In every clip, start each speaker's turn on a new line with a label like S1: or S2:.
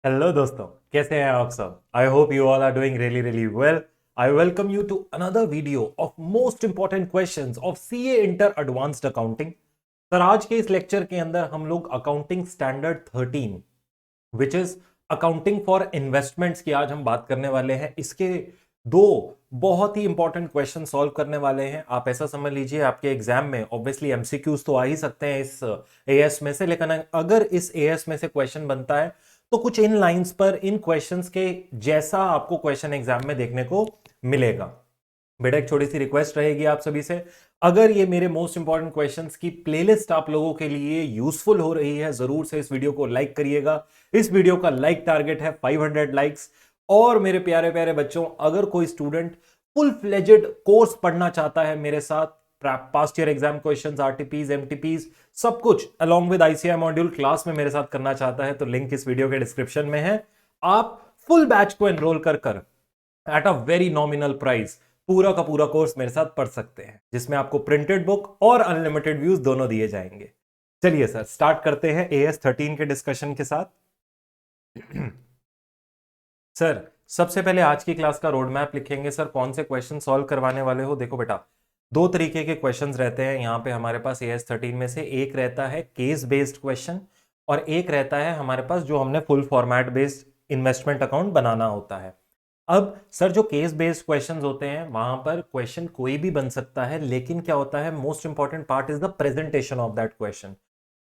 S1: Hello दोस्तों, कैसे हैं आप सब। I hope you all are doing really really well. I welcome you to another video of most important questions of CA inter advanced accounting. Sir, आज के इस lecture के अंदर हम लोग accounting standard 13 which is accounting for investments की आज हम बात करने वाले हैं। इसके दो बहुत ही इंपॉर्टेंट क्वेश्चन सॉल्व करने वाले हैं। आप ऐसा समझ लीजिए, आपके एग्जाम में ऑब्वियसली एमसीक्यूज तो आ ही सकते हैं इस एएस में से, लेकिन अगर इस एएस में से क्वेश्चन बनता है तो कुछ इन लाइंस पर, इन क्वेश्चंस के जैसा आपको क्वेश्चन एग्जाम में देखने को मिलेगा। बेटा, एक छोटी सी रिक्वेस्ट रहेगी आप सभी से, अगर ये मेरे मोस्ट इंपॉर्टेंट क्वेश्चंस की प्लेलिस्ट आप लोगों के लिए यूजफुल हो रही है, जरूर से इस वीडियो को लाइक करिएगा। इस वीडियो का लाइक टारगेट है 500 लाइक्स। और मेरे प्यारे प्यारे बच्चों, अगर कोई स्टूडेंट फुल फ्लेजेड कोर्स पढ़ना चाहता है मेरे साथ, past year exam questions, RTPs, MTPs, सब कुछ along with ICI module class में मेरे साथ करना चाहता है, तो लिंक इस वीडियो के डिस्क्रिप्शन में है। आप फुल बैच को एनरोल कर at a very nominal price पूरा का पूरा कोर्स मेरे साथ पढ़ सकते हैं, जिसमें आपको प्रिंटेड बुक और अनलिमिटेड व्यूज दोनों दिए जाएंगे। चलिए सर, स्टार्ट करते हैं AS13 के डिस्कशन के साथ। सर, सबसे पहले आज की क्लास का रोड मैप लिखेंगे। सर, कौन से क्वेश्चन सॉल्व करवाने वाले हो। देखो बेटा, दो तरीके के क्वेश्चंस रहते हैं यहाँ पे हमारे पास AS13 में से। एक रहता है केस बेस्ड क्वेश्चन और एक रहता है हमारे पास जो हमने full format based investment account बनाना होता है। अब सर, जो केस बेस्ड क्वेश्चंस होते हैं वहां पर क्वेश्चन कोई भी बन सकता है, लेकिन क्या होता है, most important part is the presentation of that question.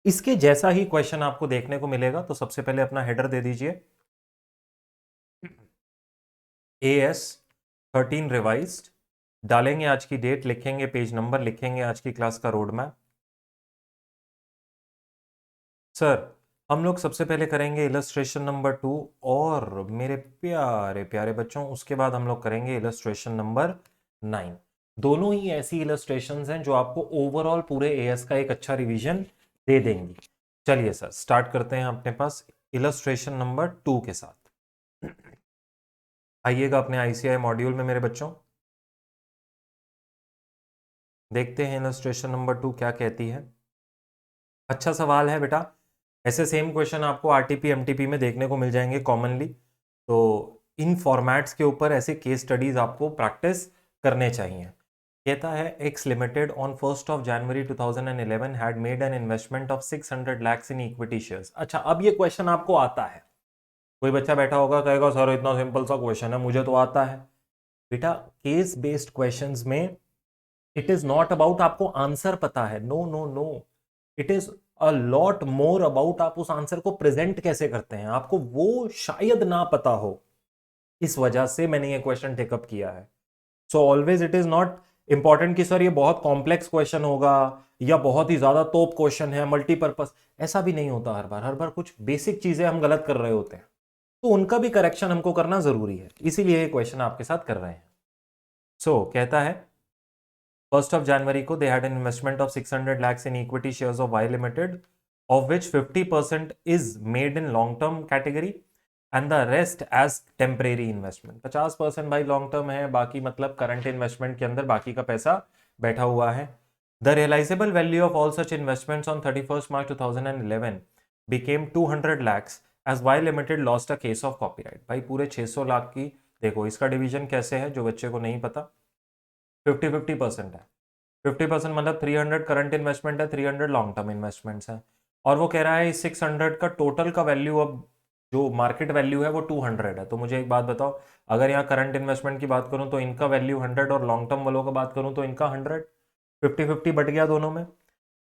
S1: इसके जैसा ही क्वेश्चन आपको देखने को मिलेगा। तो सबसे पहले अपना हेडर दे दीजिए, AS13 रिवाइज्ड, डालेंगे आज की डेट, लिखेंगे पेज नंबर, लिखेंगे आज की क्लास का रोड मैप। सर, हम लोग सबसे पहले करेंगे इलस्ट्रेशन नंबर 2, और मेरे प्यारे प्यारे बच्चों उसके बाद हम लोग करेंगे इलस्ट्रेशन नंबर 9। दोनों ही ऐसी इलस्ट्रेशंस हैं जो आपको ओवरऑल पूरे एएस का एक अच्छा रिवीजन दे देंगी। चलिए सर, स्टार्ट करते हैं अपने पास इलस्ट्रेशन नंबर 2 के साथ। आइएगा अपने आईसीआई मॉड्यूल में मेरे बच्चों, देखते हैं इलस्ट्रेशन नंबर 2 क्या कहती है। अच्छा सवाल है बेटा। ऐसे सेम क्वेश्चन आपको आरटीपी एमटीपी में देखने को मिल जाएंगे कॉमनली। तो इन फॉर्मेट्स के ऊपर ऐसे केस स्टडीज आपको प्रैक्टिस करने चाहिए। कहता है x limited on 1 January 2011 had made an investment of 600 lakhs in equity shares. अच्छा, अब ये क्वेश्चन आपको आता है। कोई बच्चा बैठा होगा, कहेगा सर इतना सिंपल सा क्वेश्चन है, मुझे तो आता है। बेटा, केस बेस्ड क्वेश्चंस में इट इज नॉट अबाउट आपको आंसर पता है, no no no. It is a lot more about आप उस आंसर को प्रेजेंट कैसे करते हैं, आपको वो शायद ना पता हो। इस वजह से मैंने ये क्वेश्चन टेकअप किया है। So always it is not important कि सर ये बहुत कॉम्प्लेक्स क्वेश्चन होगा या बहुत ही ज्यादा तोप क्वेश्चन है, मल्टीपर्पज। ऐसा भी नहीं होता। हर बार कुछ बेसिक चीजें हम गलत कर रहे होते हैं, तो उनका भी करेक्शन हमको करना जरूरी है, इसीलिए ये क्वेश्चन आपके साथ कर रहे हैं। कहता है 1 जनवरी को they had an investment of 600 lakhs in equity shares of Y limited, of which 50% is made in long term category and the rest as temporary investment. 50% भाई लॉन्ग टर्म है, बाकी मतलब करंट इन्वेस्टमेंट के अंदर बाकी का पैसा बैठा हुआ है। The realisable value of all such investments on 31 March 2011 became 200 lakhs as Y limited lost a case of copyright. भाई पूरे 600 लाख की, देखो इसका डिवीजन कैसे है जो बच्चे को नहीं पता। 50-50% है। 50% मतलब 300 करंट इन्वेस्टमेंट है, 300 लॉन्ग टर्म इन्वेस्टमेंट्स है। और वो कह रहा है इस 600 का टोटल का वैल्यू, अब जो मार्केट वैल्यू है वो 200 है। तो मुझे एक बात बताओ, अगर यहाँ करंट इन्वेस्टमेंट की बात करूँ तो इनका वैल्यू 100 और लॉन्ग टर्म वालों का बात करूँ तो इनका 100। 50-50 बट गया दोनों में।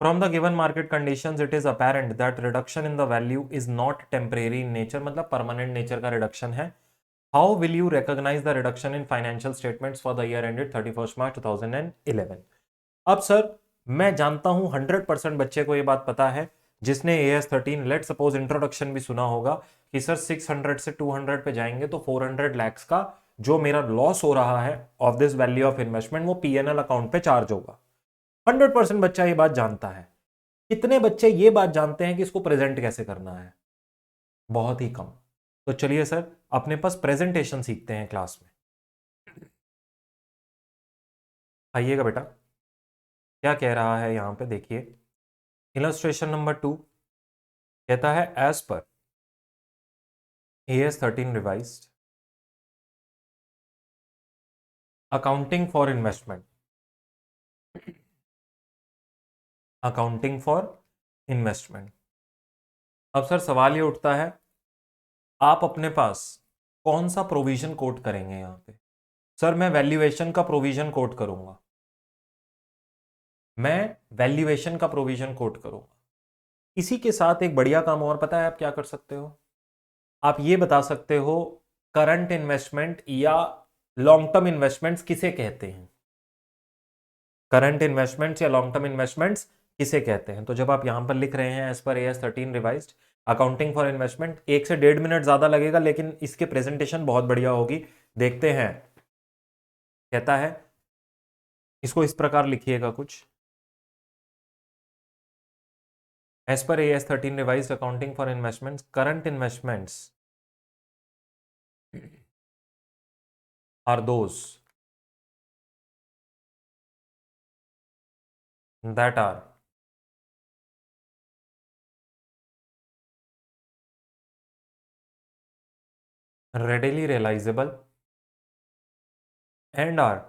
S1: From the given market conditions it is apparent that reduction in the value is not temporary in nature, मतलब परमानेंट नेचर का रिडक्शन है। How will you recognise the reduction in financial statements for the year ended 31 March 2011। अब sir, मैं जानता हूं 100% बच्चे को यह बात पता है, जिसने AS13 लेट सपोज इंट्रोडक्शन भी सुना होगा, कि सर 600 से 200 पे जाएंगे तो 400 lakhs का जो मेरा लॉस हो रहा है of this value of investment वो PNL अकाउंट पे चार्ज होगा। 100% बच्चा ये बात जानता है। कितने बच्चे ये बात जानते हैं कि इसको प्रेजेंट कैसे करना है? बहुत ही कम। तो चलिए सर, अपने पास प्रेजेंटेशन सीखते हैं क्लास में। आइएगा बेटा, क्या कह रहा है यहां पे देखिए। इलस्ट्रेशन नंबर 2 कहता है as per AS 13 revised, accounting for investment, accounting for investment. अब सर सवाल ये उठता है, आप अपने पास कौन सा प्रोविजन कोट करेंगे यहां पे? सर मैं वैल्यूएशन का प्रोविजन कोट करूंगा, मैं वैल्यूएशन का प्रोविजन कोट करूंगा। इसी के साथ एक बढ़िया काम और पता है आप क्या कर सकते हो? आप ये बता सकते हो करंट इन्वेस्टमेंट या लॉन्ग टर्म इन्वेस्टमेंट्स किसे कहते हैं, करंट इन्वेस्टमेंट्स या लॉन्ग टर्म इन्वेस्टमेंट्स किसे कहते हैं। तो जब आप यहां पर लिख रहे हैं as per AS 13 revised accounting for investment, 1 से 1.5 मिनट ज्यादा लगेगा लेकिन इसके प्रेजेंटेशन बहुत बढ़िया होगी। देखते हैं, कहता है इसको इस प्रकार लिखिएगा कुछ, as per AS 13 revised accounting for investments, current investments are those that are readily realizable and are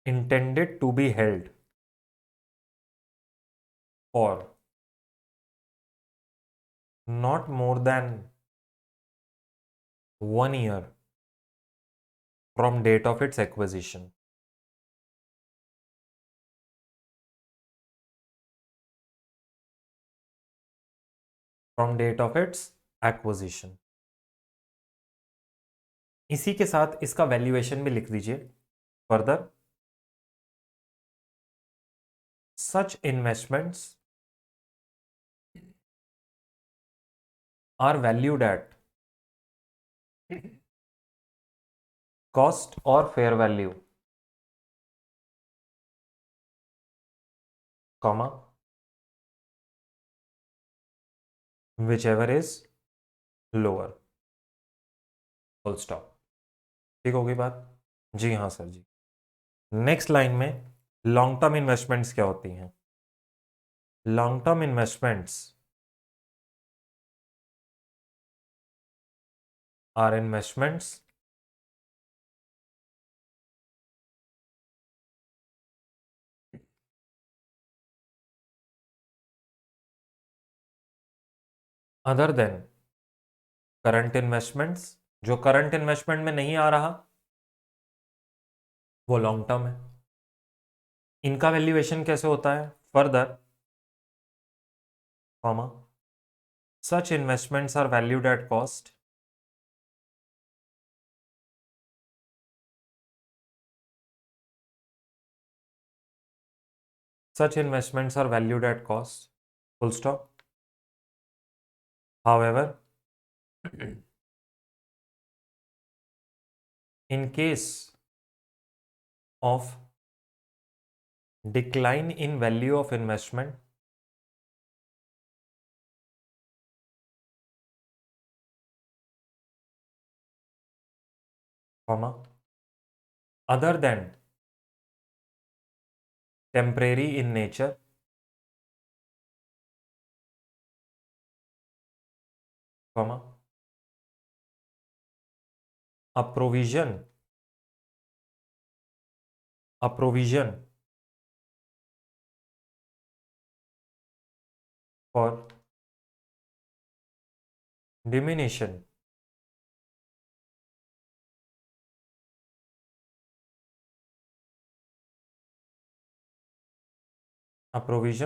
S1: intended to be held for not more than 1 year from date of its acquisition. From date of its acquisition. इसी के साथ इसका valuation भी लिख दीजिए further, such investments are valued at cost or fair value, comma, whichever is lower, full stop। ठीक होगी बात? जी हाँ सर जी। नेक्स्ट लाइन में लॉन्ग टर्म इन्वेस्टमेंट्स क्या होती हैं? Long term investments are investments other than current investments, जो करंट इन्वेस्टमेंट में नहीं आ रहा वो लॉन्ग टर्म है। इनका वैल्यूएशन कैसे होता है? Further, comma, such investments are valued at cost, such investments are valued at cost, full stop। However, in case of decline in value of investment, comma, other than temporary in nature, comma, a provision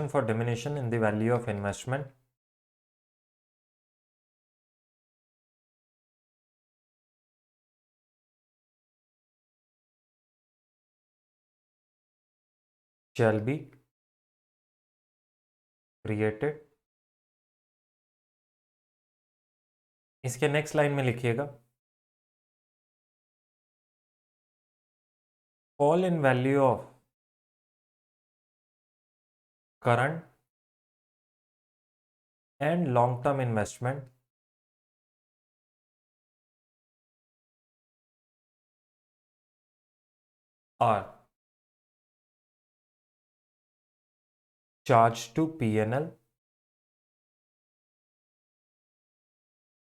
S1: for diminution in the value of investment shall be created। इसके next line में लिखिएगा fall in value of current and long term investment are charged to P&L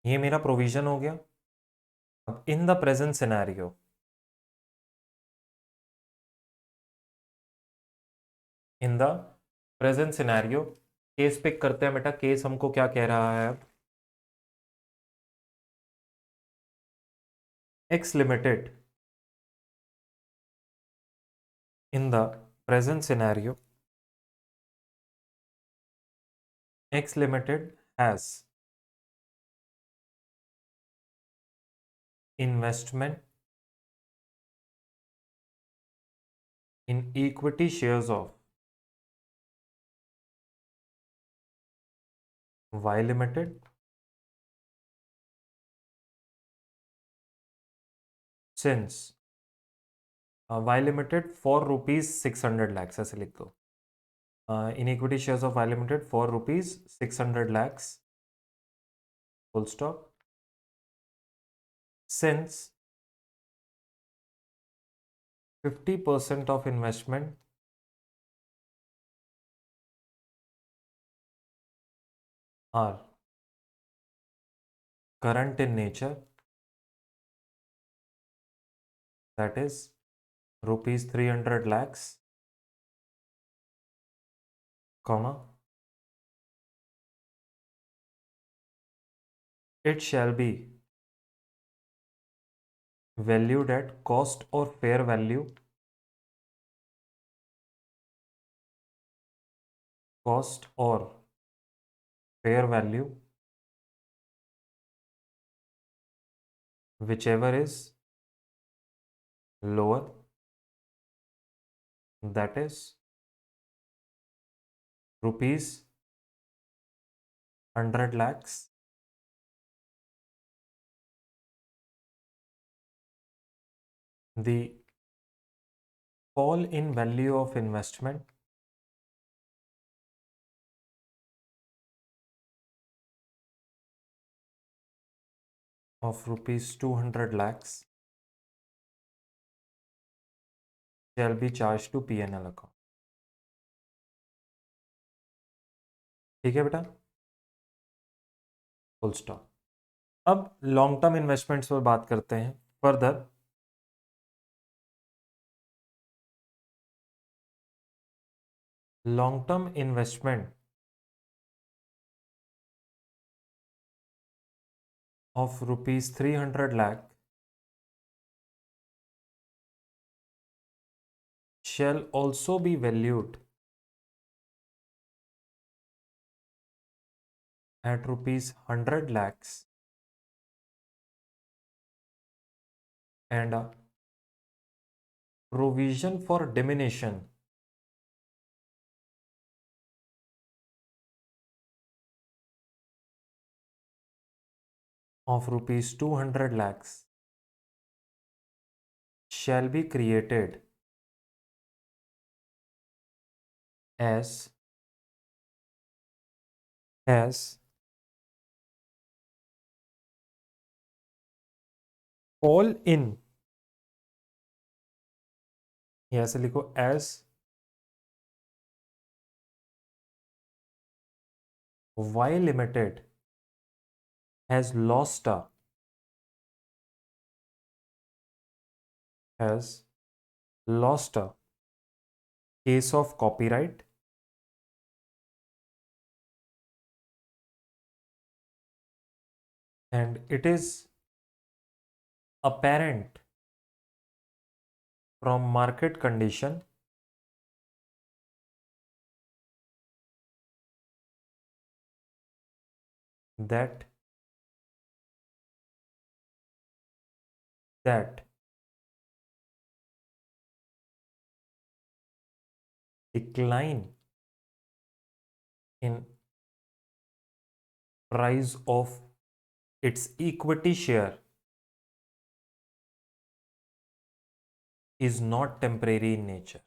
S1: ये मेरा provision हो गया। अब in the present scenario, in the present scenario case pick करते हैं बेटा। केस हमको क्या कह रहा है अब? X limited in the present scenario, x limited has investment in equity shares of Y Limited since Y Limited for rupees 600 lakhs, ऐसे लिख दो। in equity shares of Y Limited for rupees 600 lakhs, full stop, since 50% of investment are current in nature, that is rupees 300 lakhs, comma, it shall be valued at cost or fair value, cost or fair value, whichever is lower, that is rupees 100 lakhs, the fall in value of investment of rupees 200 lakhs shall be charged to P&L account। ठीक है बेटा, full stop. अब long term investments पर बात करते हैं further. Long term investment of rupees 300 lakh shall also be valued at rupees 100 lakhs and a provision for diminution of rupees 200 lakhs shall be created as fall in, यहाँ से लिखो as Y Limited has lost a case of copyright and it is apparent from market condition that decline in price of its equity share is not temporary in nature,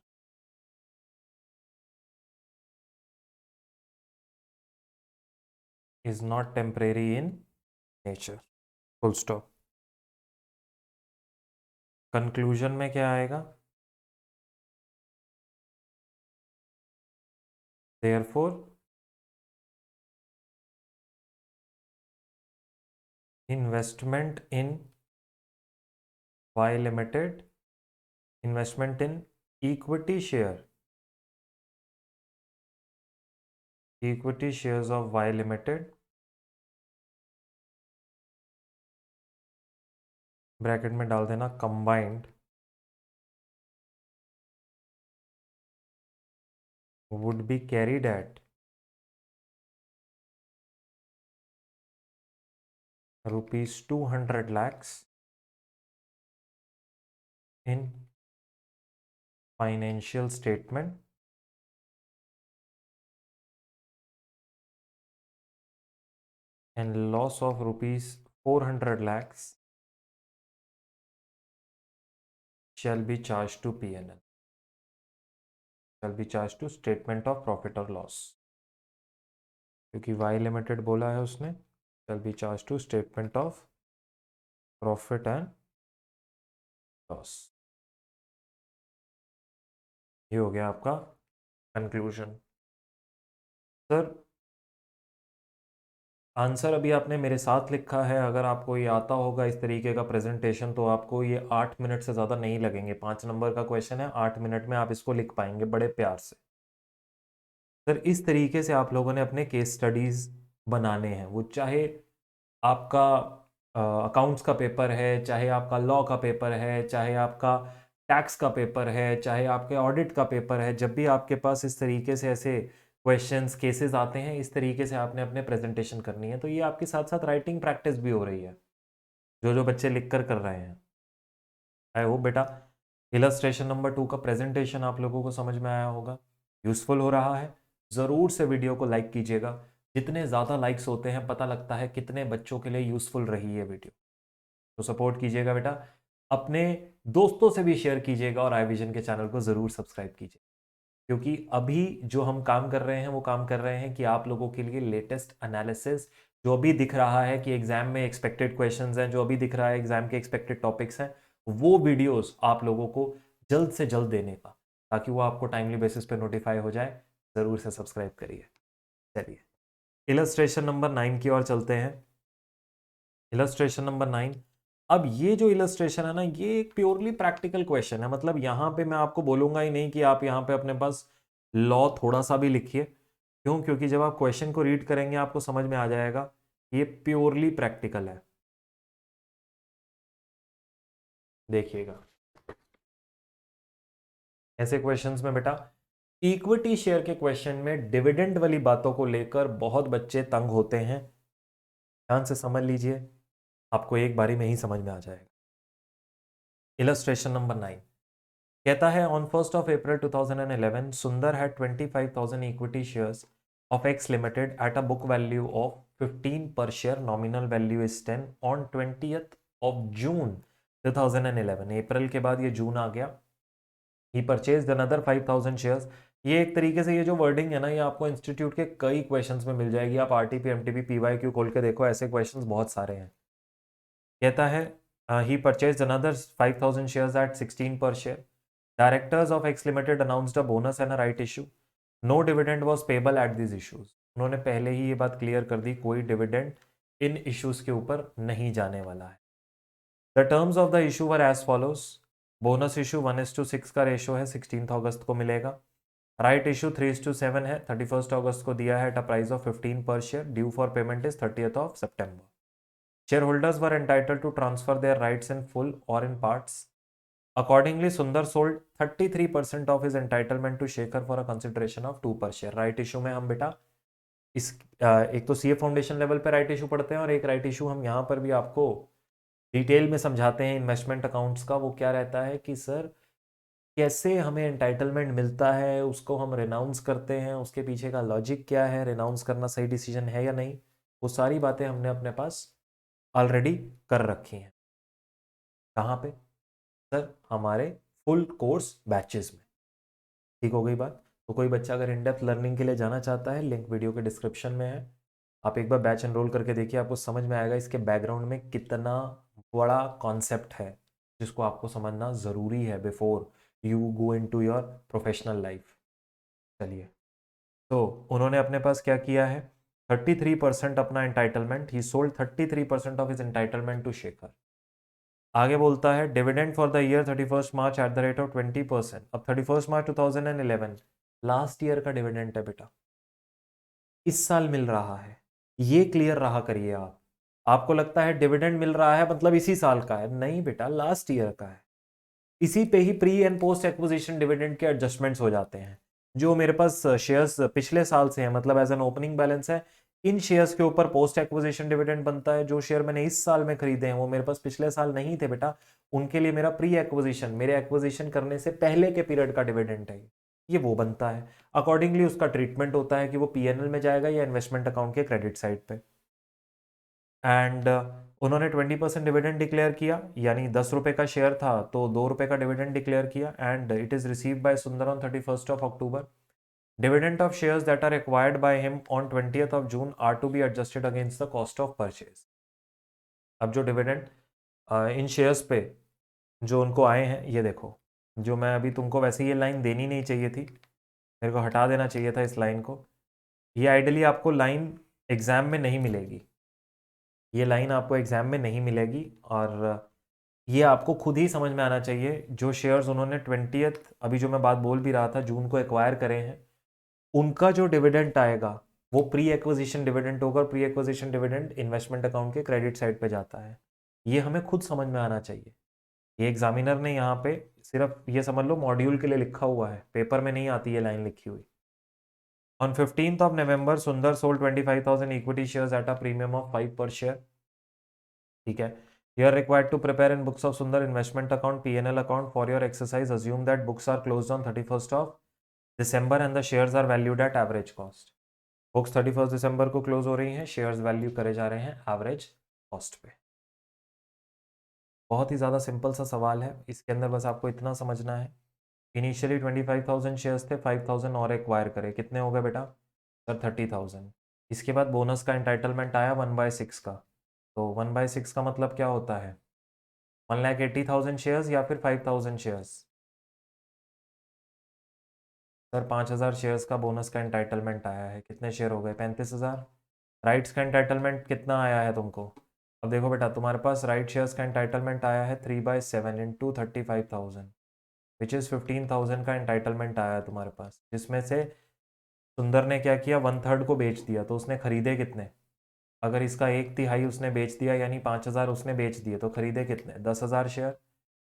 S1: is not temporary in nature, full stop। Conclusion में क्या आएगा? therefore investment in Y limited, investment in equity share, equity shares of Y limited, bracket में डाल देना combined would be carried at rupees 200 lakhs in financial statement and loss of rupees 400 lakhs shall be charged to P&L, shall be charged to statement of profit or loss, क्योंकि Y limited बोला है उसने, shall be charged to statement of profit and loss। ये हो गया आपका conclusion. Sir answer अभी आपने मेरे साथ लिखा है, अगर आपको ये आता होगा इस तरीके का प्रेजेंटेशन तो आपको ये 8 मिनट से ज़्यादा नहीं लगेंगे। 5 नंबर का क्वेश्चन है, 8 मिनट में आप इसको लिख पाएंगे बड़े प्यार से। सर इस तरीके से आप लोगों ने अपने केस स्टडीज़ बनाने हैं, वो चाहे आपका अकाउंट्स का पेपर है, चाहे आपका लॉ का पेपर है, चाहे आपका टैक्स का पेपर है, चाहे आपके ऑडिट का पेपर है। जब भी आपके पास इस तरीके से ऐसे क्वेश्चंस केसेस आते हैं, इस तरीके से आपने अपने प्रेजेंटेशन करनी है। तो ये आपके साथ साथ राइटिंग प्रैक्टिस भी हो रही है, जो जो बच्चे लिख कर रहे हैं। आई होप बेटा इलस्ट्रेशन नंबर 2 का प्रेजेंटेशन आप लोगों को समझ में आया होगा, यूजफुल हो रहा है। ज़रूर से वीडियो को लाइक कीजिएगा, जितने ज़्यादा लाइक्स होते हैं पता लगता है कितने बच्चों के लिए यूजफुल रही है वीडियो। तो सपोर्ट कीजिएगा बेटा, अपने दोस्तों से भी शेयर कीजिएगा और आई विजन के चैनल को ज़रूर सब्सक्राइब कीजिए, क्योंकि अभी जो हम काम कर रहे हैं वो काम कर रहे हैं कि आप लोगों के लिए लेटेस्ट एनालिसिस, जो अभी दिख रहा है कि एग्जाम में एक्सपेक्टेड क्वेश्चंस हैं, जो अभी दिख रहा है एग्जाम के एक्सपेक्टेड टॉपिक्स हैं, वो वीडियोस आप लोगों को जल्द से जल्द देने का, ताकि वो आपको टाइमली बेसिस पे नोटिफाई हो जाए। ज़रूर से सब्सक्राइब करिए। चलिए इलस्ट्रेशन नंबर 9 की ओर चलते हैं। इलस्ट्रेशन नंबर 9, अब ये जो इलस्ट्रेशन है ना, ये एक प्योरली प्रैक्टिकल क्वेश्चन है। मतलब यहाँ पे मैं आपको बोलूंगा ही नहीं कि आप यहाँ पे अपने पास लॉ थोड़ा सा भी लिखिए। क्यों? क्योंकि जब आप क्वेश्चन को रीड करेंगे आपको समझ में आ जाएगा ये प्योरली प्रैक्टिकल है। देखिएगा ऐसे क्वेश्चंस में बेटा, इक्विटी शेयर के क्वेश्चन में डिविडेंड वाली बातों को लेकर बहुत बच्चे तंग होते हैं। ध्यान से समझ लीजिए, आपको एक बारी में ही समझ में आ जाएगा। इलस्ट्रेशन नंबर 9 कहता है, ऑन 1st of April 2011 सुंदर had 25,000 equity shares of X Limited at a book value of 15 per share, nominal value is 10 on 20th of June 2011। अप्रैल के बाद ये जून आ गया। He purchased another 5,000 shares। ये एक तरीके से ये जो वर्डिंग है ना, ये आपको इंस्टीट्यूट के कई क्वेश्चंस में मिल जाएगी। आप आरटीपी एमटीपी पीवाईक्यू खोल के देखो, ऐसे क्वेश्चंस बहुत सारे हैं। कहता है he purchased another 5,000 shares at 16 per share। Directors of X Limited announced a bonus and a right issue। No dividend was payable at these issues। उन्होंने पहले ही ये बात क्लियर कर दी, कोई डिविडेंड इन इश्यूज के ऊपर नहीं जाने वाला है। The terms of the issue were as follows. Bonus issue 1:6 का रेशो है, 16 अगस्त को मिलेगा। राइट इशू 3:7 है, 31 अगस्त को दिया है एट अ प्राइस ऑफ 15 पर share. Due for payment is 30th of September। Shareholders were entitled to transfer their rights in full or in parts। Accordingly, Sundar sold 33% of his entitlement to Shekhar for a consideration of 2 per share। Right issue में हम बेटा इस एक तो CA foundation level पे right issue पढ़ते हैं, और एक राइट इशू हम यहाँ पर भी आपको डिटेल में समझाते हैं इन्वेस्टमेंट अकाउंट्स का। वो क्या रहता है कि सर कैसे हमें एंटाइटलमेंट मिलता है, उसको हम रिनाउंस करते हैं, उसके पीछे का लॉजिक क्या है, रिनाउंस करना सही डिसीजन है या नहीं, वो सारी बातें हमने अपने पास ऑलरेडी कर रखी हैं। कहाँ पे सर? हमारे फुल कोर्स बैचेस में। ठीक हो गई बात? तो कोई बच्चा अगर इन डेप्थ लर्निंग के लिए जाना चाहता है, लिंक वीडियो के डिस्क्रिप्शन में है। आप एक बार बैच एनरोल करके देखिए, आपको समझ में आएगा इसके बैकग्राउंड में कितना बड़ा कॉन्सेप्ट है, जिसको आपको समझना ज़रूरी है before you go into your professional life. चलिए, तो उन्होंने अपने पास क्या किया है, 33% अपना entitlement, he sold 33% of his entitlement to Shekhar. आगे बोलता है dividend for the year 31 March at the rate of 20%। अब 31 मार्च 2011 लास्ट ईयर का डिविडेंड है बेटा, इस साल मिल रहा है, ये क्लियर रहा करिए आप। आपको लगता है डिविडेंड मिल रहा है मतलब इसी साल का है, नहीं बेटा, लास्ट ईयर का है। इसी पे ही pre and post acquisition dividend के एडजस्टमेंट्स हो जाते हैं। जो मेरे पास शेयर्स पिछले साल से हैं, मतलब एज एन ओपनिंग बैलेंस है, इन शेयर्स के ऊपर पोस्ट एक्विजिशन डिविडेंड बनता है। जो शेयर मैंने इस साल में खरीदे हैं वो मेरे पास पिछले साल नहीं थे बेटा, उनके लिए मेरा प्री एक्विजिशन, मेरे एक्विजिशन करने से पहले के पीरियड का डिविडेंड है, ये वो बनता है। अकॉर्डिंगली उसका ट्रीटमेंट होता है कि वो पीएनएल में जाएगा या इन्वेस्टमेंट अकाउंट के क्रेडिट साइड पे। एंड उन्होंने 20% डिविडेंड डिक्लेयर किया, यानी 10 रुपए का शेयर था तो 2 रुपए का डिविडेंड डिक्लेयर किया। And it is received by Sundar on 31st of October. Dividend of shares that are acquired by him on 20th of June are to be adjusted against the cost of purchase. अब जो dividend in shares पे जो उनको आए हैं, ये देखो, जो मैं अभी तुमको वैसे ये लाइन देनी नहीं चाहिए थी, मेरे को हटा देना चाहिए था इस लाइन को। ये आइडियली आपको लाइन एग्जाम में नहीं मिलेगी, ये लाइन आपको एग्जाम में नहीं मिलेगी, और ये आपको खुद ही समझ में आना चाहिए। जो शेयर्स उन्होंने 20th, अभी जो मैं बात बोल भी रहा था, जून को एक्वायर करे हैं, उनका जो डिविडेंड आएगा वो प्री एक्विजिशन डिविडेंड होगा। Pre acquisition dividend investment account के क्रेडिट साइड पे जाता है, ये हमें खुद समझ में आना चाहिए। ये एग्जामिनर ने यहाँ पे सिर्फ ये समझ लो मॉड्यूल के लिए लिखा हुआ है, पेपर में नहीं आती ये लाइन लिखी हुई। ऑन 15th ऑफ नवंबर सुंदर sold 25,000 equity shares at a premium of 5 पर शेयर। ठीक है, you are required to prepare in books of Sundar investment account P&L account for your exercise. Assume that books are closed on 31st of December and the shares are valued at average cost. Books 31 दिसंबर को close हो रही हैं, shares value करे जा रहे हैं average cost पे। बहुत ही ज़्यादा सिंपल सा सवाल है, इसके अंदर बस आपको इतना समझना है। इनिशियली 25,000 शेयर्स थे, 5,000 और एक्वायर करे, कितने हो गए बेटा सर 30,000। इसके बाद बोनस का एंटाइटलमेंट आया 1/6 का, तो 1/6 का मतलब क्या होता है, 1,80,000 शेयर्स या फिर 5,000 शेयर्स। सर 5,000 शेयर्स का बोनस का एंटाइटलमेंट आया है, कितने शेयर हो गए 35,000। राइट्स का एंटाइटलमेंट कितना आया है तुमको, अब देखो बेटा तुम्हारे पास राइट शेयर्स का एंटाइटलमेंट आया है 3/7 इंटू 35,000, विच इज़ 15,000 का एंटाइटलमेंट आया है तुम्हारे पास, जिसमें से सुंदर ने क्या किया, 1/3 को बेच दिया, तो उसने खरीदे कितने, अगर इसका 1/3 उसने बेच दिया यानी 5,000 उसने बेच दिए, तो खरीदे कितने 10,000 शेयर।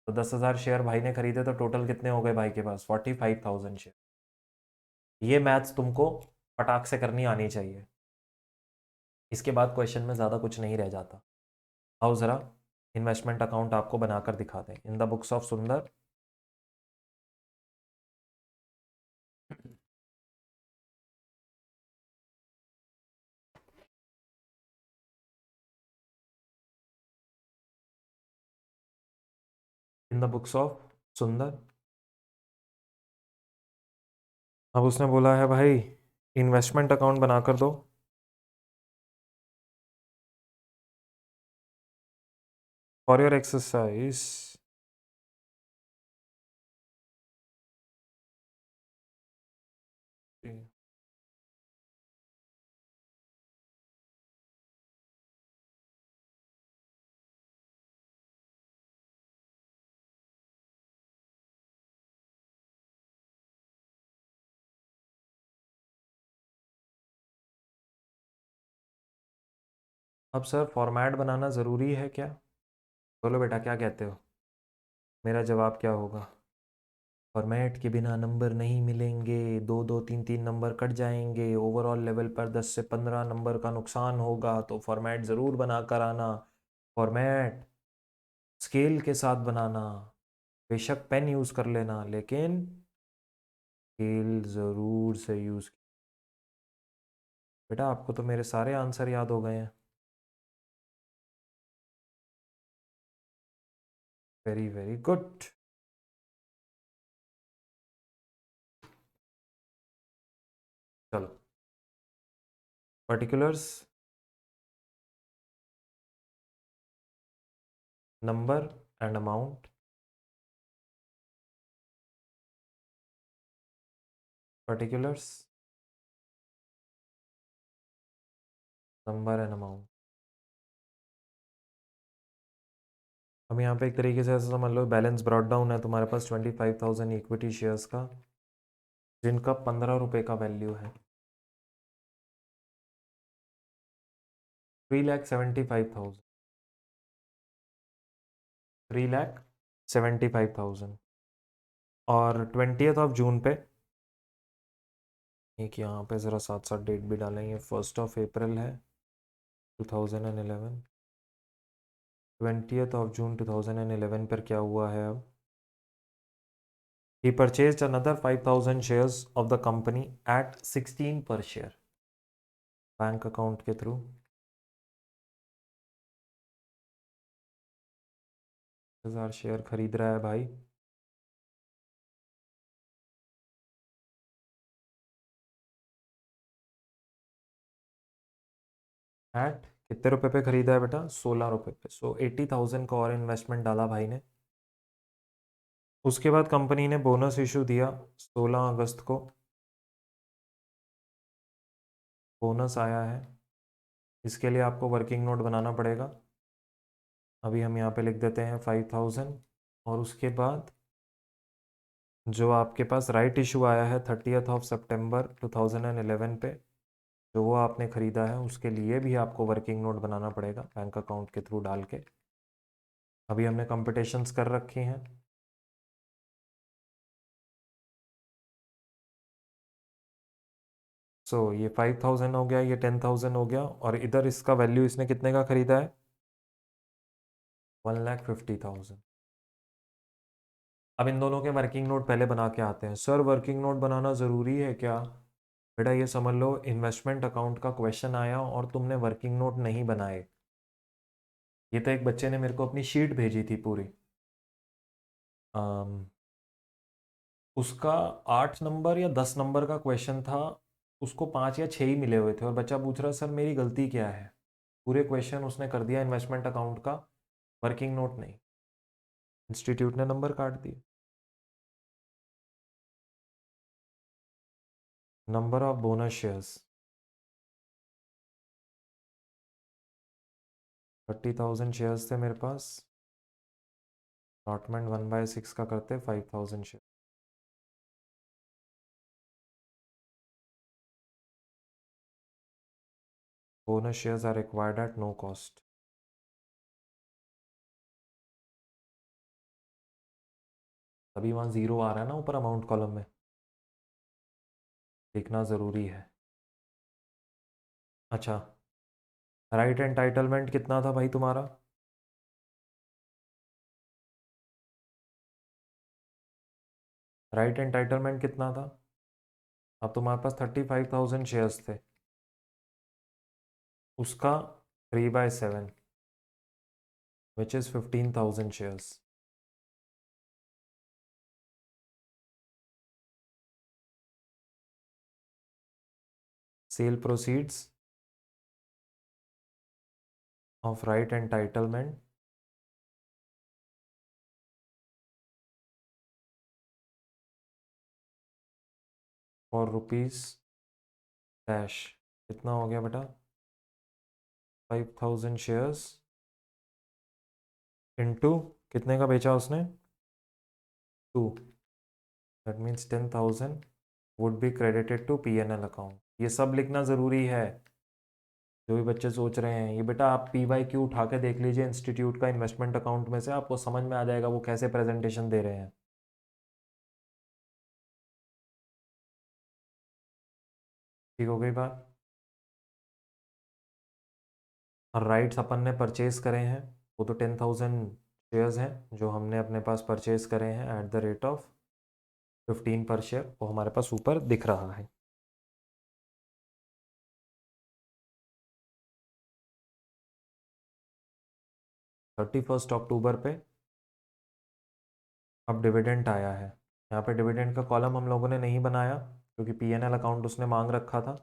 S1: तो 10,000 शेयर भाई ने खरीदे, तो टोटल कितने हो गए भाई के पास 45,000 शेयर। ये मैथ्स तुमको पटाख से करनी आनी चाहिए, इसके बाद क्वेश्चन में ज़्यादा कुछ नहीं रह जाता। आओ ज़रा इन्वेस्टमेंट अकाउंट आपको बनाकर दिखा दें इन द बुक्स ऑफ सुंदर। इन द बुक्स ऑफ सुंदर। अब उसने बोला है भाई इन्वेस्टमेंट अकाउंट बनाकर दो, फॉर योर एक्सरसाइज। अब सर फॉर्मेट बनाना ज़रूरी है क्या, बोलो बेटा क्या कहते हो, मेरा जवाब क्या होगा। फॉर्मेट के बिना नंबर नहीं मिलेंगे, 2 2 3 3 नंबर कट जाएंगे, ओवरऑल लेवल पर 10 से 15 नंबर का नुकसान होगा, तो फॉर्मेट ज़रूर बना कर आना। फॉर्मेट स्केल के साथ बनाना, बेशक पेन यूज़ कर लेना लेकिन स्केल ज़रूर से यूज़। बेटा आपको तो मेरे सारे आंसर याद हो गए हैं, वेरी वेरी गुड। चलो particulars, number and amount, particulars number and amount. अब यहाँ पे एक तरीके से ऐसा समझ लो बैलेंस ब्रॉट डाउन है तुम्हारे पास 25,000 इक्विटी शेयर्स का, जिनका 15 रुपये का वैल्यू है। 3,75,000, 3,75,000। और 20th ऑफ जून पे, एक यहाँ पे ज़रा साथ साथ डेट भी डालेंगे, 1st ऑफ अप्रैल है 2011, 20th ऑफ जून 2011 पर क्या हुआ है अब, he purchased another 5,000 shares of the company at 16 per share bank account के थ्रू। 1000 शेयर खरीद रहा है भाई। एट कितने रुपए पे खरीदा है बेटा? 16 रुपए पे। सो 80,000 का और इन्वेस्टमेंट डाला भाई ने। उसके बाद कंपनी ने बोनस इशू दिया 16 अगस्त को, बोनस आया है। इसके लिए आपको वर्किंग नोट बनाना पड़ेगा। अभी हम यहाँ पे लिख देते हैं 5,000। और उसके बाद जो आपके पास राइट इशू आया है 30th ऑफ सितंबर 2011 पे, जो वो आपने ख़रीदा है, उसके लिए भी आपको वर्किंग नोट बनाना पड़ेगा बैंक अकाउंट के थ्रू डाल के। अभी हमने कंपटीशंस कर रखी हैं। सो ये 5,000 हो गया, ये 10,000 हो गया, और इधर इसका वैल्यू इसने कितने का ख़रीदा है? 1,50,000। अब इन दोनों के वर्किंग नोट पहले बना के आते हैं। सर वर्किंग नोट बनाना ज़रूरी है क्या? बेटा ये समझ लो इन्वेस्टमेंट अकाउंट का क्वेश्चन आया और तुमने वर्किंग नोट नहीं बनाए। ये तो एक बच्चे ने मेरे को अपनी शीट भेजी थी पूरी, उसका 8 नंबर या 10 नंबर का क्वेश्चन था, उसको 5 या 6 ही मिले हुए थे, और बच्चा पूछ रहा सर मेरी गलती क्या है। पूरे क्वेश्चन उसने कर दिया इन्वेस्टमेंट अकाउंट का, वर्किंग नोट नहीं। इंस्टीट्यूट ने नंबर काट दिए। Number of bonus shares 30,000 shares थे मेरे पास, अलॉटमेंट 1/6 का करते 5,000 share. Bonus shares are required at no cost. अभी वहाँ ज़ीरो आ रहा है ना ऊपर अमाउंट कॉलम में, लिखना ज़रूरी है। अच्छा, राइट एंटाइटलमेंट कितना था भाई तुम्हारा? राइट एंटाइटलमेंट कितना था? अब तुम्हारे पास 35,000 शेयर्स थे, उसका 3/7 which is 15,000 shares. Sale proceeds of right entitlement for rupees dash, कितना हो गया बेटा? 5,000 शेयर्स इनटू कितने का बेचा उसने? 2, that means 10,000 would be credited to PNL account. ये सब लिखना ज़रूरी है। जो भी बच्चे सोच रहे हैं, ये बेटा आप PYQ उठा के देख लीजिए इंस्टीट्यूट का इन्वेस्टमेंट अकाउंट में से, आपको समझ में आ जाएगा वो कैसे प्रेजेंटेशन दे रहे हैं। ठीक हो गई बात? और राइट्स अपन ने परचेज करे हैं, वो तो 10,000 शेयर्स हैं जो हमने अपने पास परचेज करे हैं एट द रेट ऑफ 15 पर शेयर, वो हमारे पास ऊपर दिख रहा है। थर्टी फर्स्ट अक्टूबर पे अब डिविडेंड आया है। यहाँ पे डिविडेंड का कॉलम हम लोगों ने नहीं बनाया क्योंकि PNL अकाउंट उसने मांग रखा था।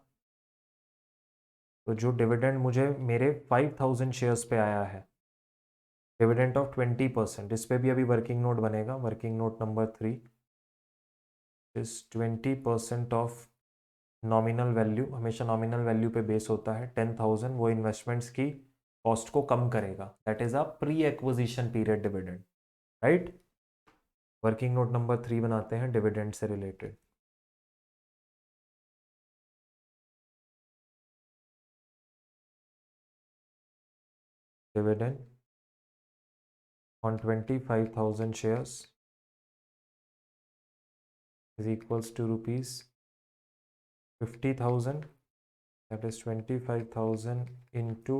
S1: तो जो डिविडेंड मुझे मेरे 5,000 शेयर्स पे आया है, डिविडेंड ऑफ 20%, इस पे भी अभी वर्किंग नोट बनेगा। Working note number 3 is 20% of nominal value हमेशा नॉमिनल वैल्यू पे बेस होता है, 10,000 वो इन्वेस्टमेंट्स की कॉस्ट को कम करेगा, that is a pre acquisition period dividend, right. Working note number 3 बनाते हैं डिविडेंड से related. Dividend on 25,000 shares is equals to rupees 50,000, that is 25,000 into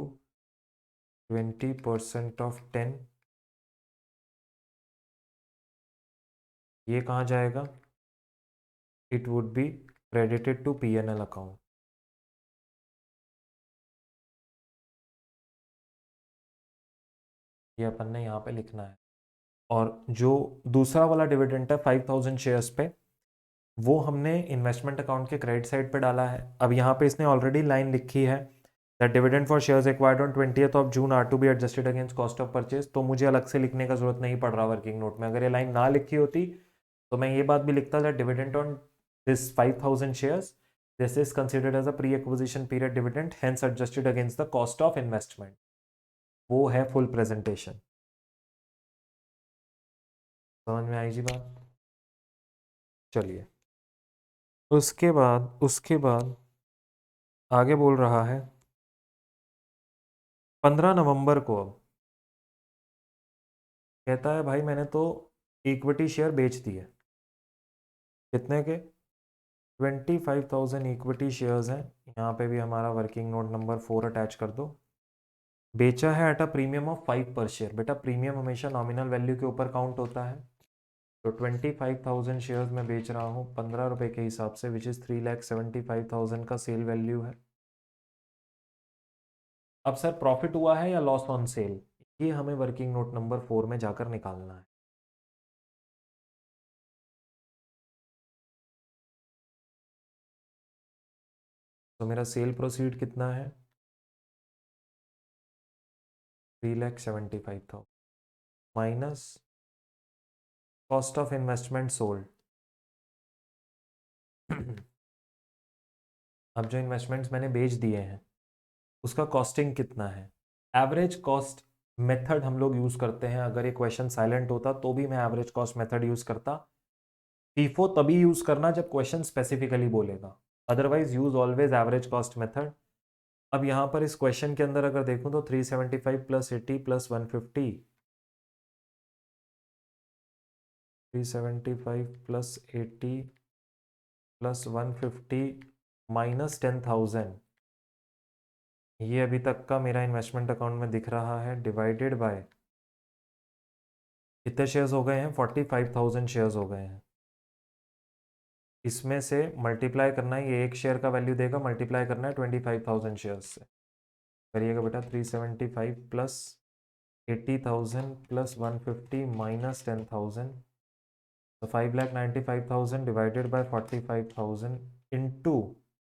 S1: 20% of 10, ये कहाँ जाएगा, it would be credited to P&L account। ये अपन ने यहाँ पे लिखना है। और जो दूसरा वाला डिविडेंड है 5,000 शेयर्स पे, वो हमने इन्वेस्टमेंट अकाउंट के क्रेडिट साइड पे डाला है। अब यहाँ पे इसने ऑलरेडी लाइन लिखी है that dividend for shares acquired on 20th of June are to be adjusted against cost of purchase, तो मुझे अलग से लिखने का जरूरत नहीं पड़ रहा वर्किंग नोट में। अगर ये लाइन ना लिखी होती तो मैं ये बात भी लिखता that dividend on this 5,000 shares this is considered as a pre acquisition period dividend hence adjusted against the cost of investment. वो है फुल प्रेजेंटेशन। समझ में आई जी बात। चलिए उसके बाद आगे बोल रहा है 15 नवंबर को। अब कहता है भाई मैंने तो इक्विटी शेयर बेच दिए, कितने के, 25,000 इक्विटी शेयर्स हैं। यहाँ पे भी हमारा वर्किंग नोट नंबर 4 अटैच कर दो। बेचा है एट अ प्रीमियम ऑफ 5 पर शेयर। बेटा प्रीमियम हमेशा नॉमिनल वैल्यू के ऊपर काउंट होता है, तो 25,000 शेयर्स में बेच रहा हूँ 15 रुपए के हिसाब से, विच इज़ 3,75,000 का सेल वैल्यू है। अब सर प्रॉफिट हुआ है या लॉस ऑन सेल, ये हमें वर्किंग नोट नंबर 4 में जाकर निकालना है। तो मेरा सेल प्रोसीड कितना है, 3,75,000 minus cost of investment sold. अब जो इन्वेस्टमेंट्स मैंने बेच दिए हैं उसका कॉस्टिंग कितना है। एवरेज कॉस्ट मेथड हम लोग यूज करते हैं। अगर ये क्वेश्चन साइलेंट होता तो भी मैं एवरेज कॉस्ट मेथड यूज करता। फीफो तभी यूज करना जब क्वेश्चन स्पेसिफिकली बोलेगा, otherwise use always average cost method. अब यहाँ पर इस क्वेश्चन के अंदर अगर देखूं तो 375 plus 80 plus 150, 375 plus 80 plus 150 minus 10,000, ये अभी तक का मेरा इन्वेस्टमेंट अकाउंट में दिख रहा है, डिवाइडेड बाय कितने शेयर्स हो गए हैं, 45,000 शेयर्स हो गए हैं। इसमें से मल्टीप्लाई करना है, ये एक शेयर का वैल्यू देगा, मल्टीप्लाई करना है 25,000 शेयर्स से। करिएगा बेटा, 375 प्लस 80,000 प्लस 150 माइनस 10,000, तो 5,95,000 divided by 45,000 into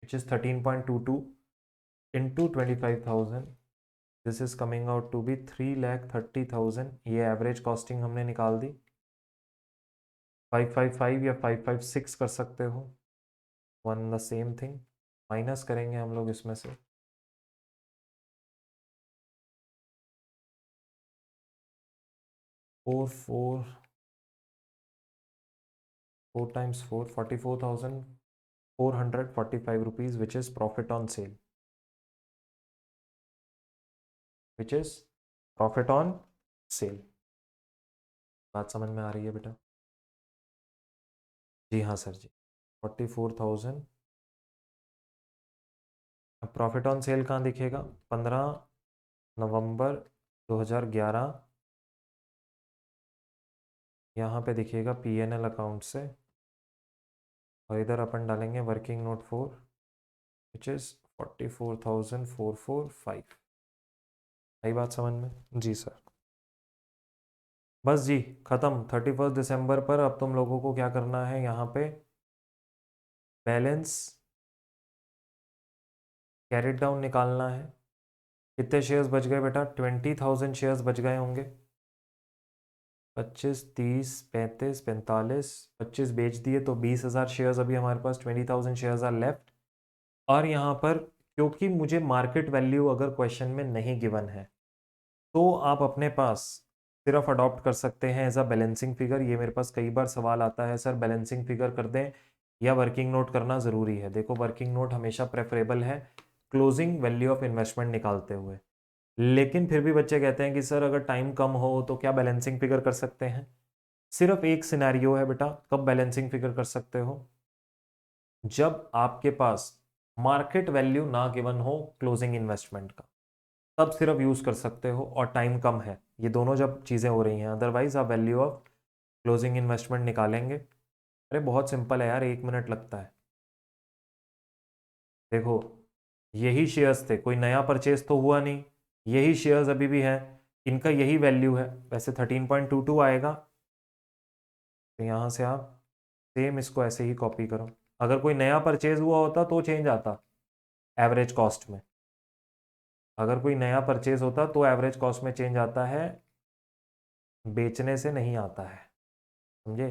S1: which is 13.22 into 25,000, this is coming out to be 3,30,000। ये एवरेज कॉस्टिंग हमने निकाल दी। 555 या 556 कर सकते हो, one the same thing. Minus करेंगे हम लोग इसमें से 4 times 4, 44,445 rupees, which is profit on sale, which is profit on sale। बात समझ में आ रही है बेटा? जी हाँ सर जी, 44,000। अब प्रॉफिट ऑन सेल कहाँ दिखेगा, 15 नवंबर 2011, यहाँ पे दिखेगा P&L अकाउंट से, और इधर अपन डालेंगे वर्किंग नोट 4 विच इज़ 44,445। आई बात समझ में? जी सर। बस जी ख़त्म। 31 दिसंबर पर अब तुम लोगों को क्या करना है, यहाँ पे बैलेंस कैरिड डाउन निकालना है। कितने शेयर्स बच गए बेटा, 20,000 शेयर्स बच गए होंगे। 25, 30, 35, 45, 25 बेच दिए तो 20,000 शेयर्स अभी हमारे पास, 20,000 शेयर्स आर लेफ्ट। और यहाँ पर क्योंकि मुझे मार्केट वैल्यू अगर क्वेश्चन में नहीं गिवन है तो आप अपने पास सिर्फ अडॉप्ट कर सकते हैं एज अ बैलेंसिंग फिगर। ये मेरे पास कई बार सवाल आता है, सर बैलेंसिंग फिगर कर दें या वर्किंग नोट करना ज़रूरी है। देखो वर्किंग नोट हमेशा प्रेफरेबल है क्लोजिंग वैल्यू ऑफ इन्वेस्टमेंट निकालते हुए, लेकिन फिर भी बच्चे कहते हैं कि सर अगर टाइम कम हो तो क्या बैलेंसिंग फिगर कर सकते हैं। सिर्फ एक सिनेरियो है बेटा कब बैलेंसिंग फिगर कर सकते हो, जब आपके पास मार्केट वैल्यू ना गिवन हो क्लोजिंग इन्वेस्टमेंट का, तब सिर्फ यूज कर सकते हो और टाइम कम है, ये दोनों जब चीजें हो रही हैं। अदरवाइज आप वैल्यू ऑफ क्लोजिंग इन्वेस्टमेंट निकालेंगे। अरे बहुत सिंपल है यार, 1 मिनट लगता है। देखो यही शेयर्स थे, कोई नया परचेज तो हुआ नहीं, यही शेयर्स अभी भी हैं, इनका यही वैल्यू है, वैसे 13.22 आएगा। तो यहाँ से आप सेम इसको ऐसे ही कॉपी करो। अगर कोई नया परचेज हुआ होता तो चेंज आता एवरेज कॉस्ट में, अगर कोई नया परचेज होता तो एवरेज कॉस्ट में चेंज आता है, बेचने से नहीं आता है, समझे।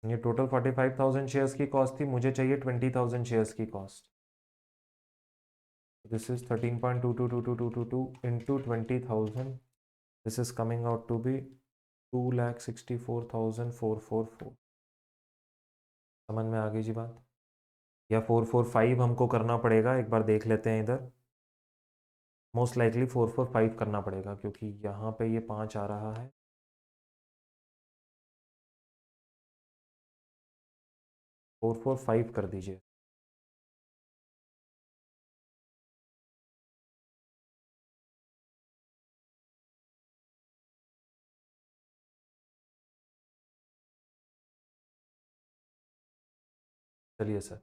S1: ये टोटल 45,000 शेयर्स की कॉस्ट थी, मुझे चाहिए 20,000 शेयर्स की cost. This is 13.222222 into 20,000, this is coming out to be 2,64,444। समझ में आ गई जी बात, या 445 हमको करना पड़ेगा, एक बार देख लेते हैं इधर। मोस्ट लाइकली 445 करना पड़ेगा क्योंकि यहाँ पे ये 5 आ रहा है। 445 कर दीजिए। चलिए सर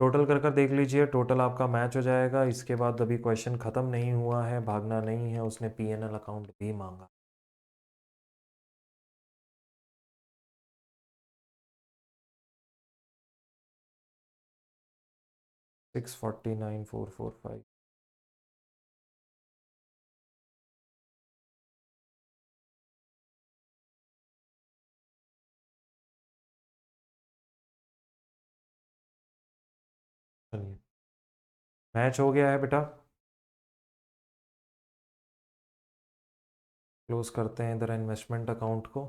S1: टोटल कर कर देख लीजिए, टोटल आपका मैच हो जाएगा। इसके बाद अभी क्वेश्चन ख़त्म नहीं हुआ है, भागना नहीं है, उसने पीएनएल अकाउंट भी मांगा। सिक्स 49,445। चलिए मैच हो गया है बेटा, क्लोज करते हैं इधर इन्वेस्टमेंट अकाउंट को।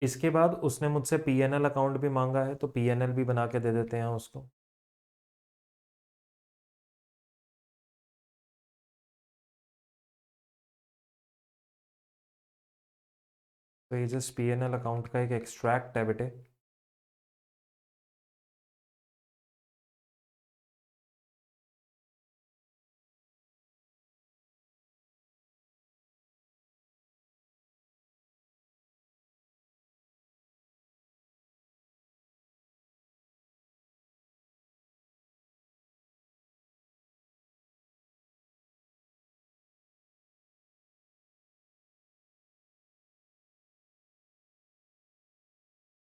S1: इसके बाद उसने मुझसे पीएनएल अकाउंट भी मांगा है तो पीएनएल भी बना के दे देते हैं उसको। तो ये जस्ट पीएनएल अकाउंट का एक एक्सट्रैक्ट है बेटे।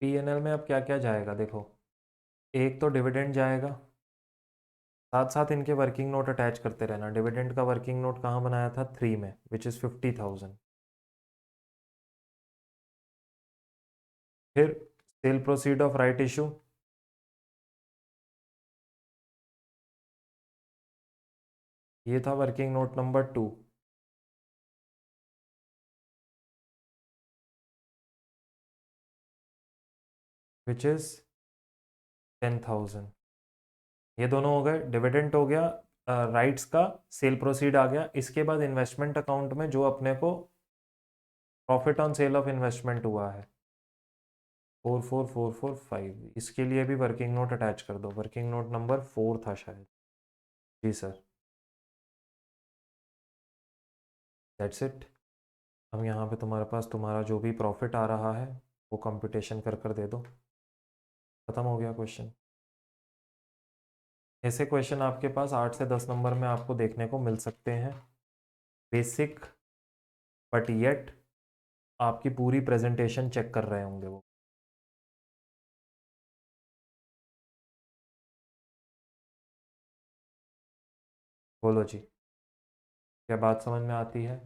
S1: पीएनएल में अब क्या क्या जाएगा देखो, एक तो डिविडेंड जाएगा, साथ साथ इनके वर्किंग नोट अटैच करते रहना। डिविडेंड का वर्किंग नोट कहाँ बनाया था, 3 में, विच इज़ 50,000। फिर cell proceed of right issue, ये था working note number 2, which is 10,000। ये दोनों हो गए, डिविडेंड हो गया, राइट्स का सेल प्रोसीड आ गया। इसके बाद इन्वेस्टमेंट अकाउंट में जो अपने को profit on sale of investment हुआ है 44,445, इसके लिए भी वर्किंग नोट अटैच कर दो। वर्किंग नोट नंबर 4 था शायद। जी सर, दैट्स इट। हम यहाँ पे तुम्हारे पास तुम्हारा जो भी प्रॉफिट आ रहा है वो कंप्यूटेशन कर कर दे दो, खत्म हो गया क्वेश्चन। ऐसे क्वेश्चन आपके पास 8 से 10 नंबर में आपको देखने को मिल सकते हैं, बेसिक, बट येट आपकी पूरी प्रेजेंटेशन चेक कर रहे होंगे वो। बोलो जी, क्या बात समझ में आती है।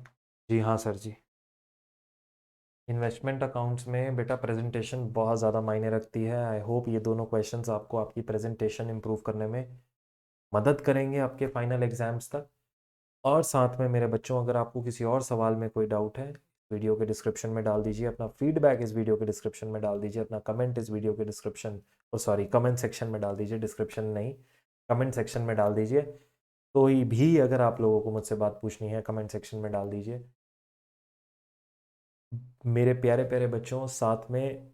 S1: जी हाँ सर जी। इन्वेस्टमेंट अकाउंट्स में बेटा प्रेजेंटेशन बहुत ज़्यादा मायने रखती है। आई होप ये दोनों क्वेश्चंस आपको आपकी प्रेजेंटेशन इम्प्रूव करने में मदद करेंगे आपके फाइनल एग्जाम्स तक। और साथ में मेरे बच्चों, अगर आपको किसी और सवाल में कोई डाउट है, वीडियो के डिस्क्रिप्शन में डाल दीजिए। अपना फीडबैक इस वीडियो के डिस्क्रिप्शन में डाल दीजिए। अपना कमेंट इस वीडियो के डिस्क्रिप्शन सॉरी कमेंट सेक्शन में डाल दीजिए, डिस्क्रिप्शन नहीं, कमेंट सेक्शन में डाल दीजिए। कोई भी अगर आप लोगों को मुझसे बात पूछनी है कमेंट सेक्शन में डाल दीजिए। मेरे प्यारे प्यारे बच्चों, साथ में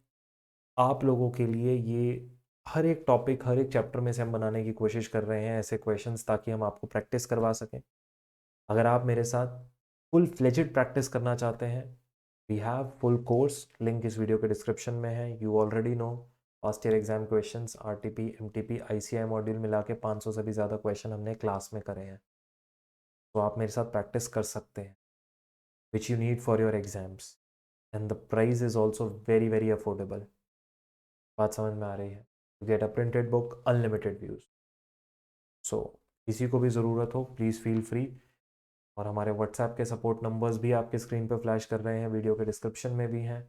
S1: आप लोगों के लिए ये हर एक टॉपिक, हर एक चैप्टर में से हम बनाने की कोशिश कर रहे हैं ऐसे क्वेश्चंस, ताकि हम आपको प्रैक्टिस करवा सकें। अगर आप मेरे साथ फुल फ्लेजेड प्रैक्टिस करना चाहते हैं, we have full course, link इस वीडियो के डिस्क्रिप्शन में है। You already know first year exam questions, RTP, MTP, ICI module मिला के 500 से भी ज़्यादा क्वेश्चन हमने क्लास में करे हैं। तो आप मेरे साथ प्रैक्टिस कर सकते हैं, which you need for your exams, and the price is also very very affordable. बात समझ में आ रही है? You get a printed book, unlimited views. So किसी को भी ज़रूरत हो प्लीज़ फील फ्री। और हमारे व्हाट्सएप के सपोर्ट नंबर्स भी आपके स्क्रीन पर फ्लैश कर रहे हैं, वीडियो के डिस्क्रिप्शन में भी हैं।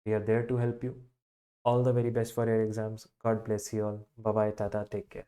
S1: We are there to help you. All the very best for your exams. God bless you all. Bye bye, tata, take care.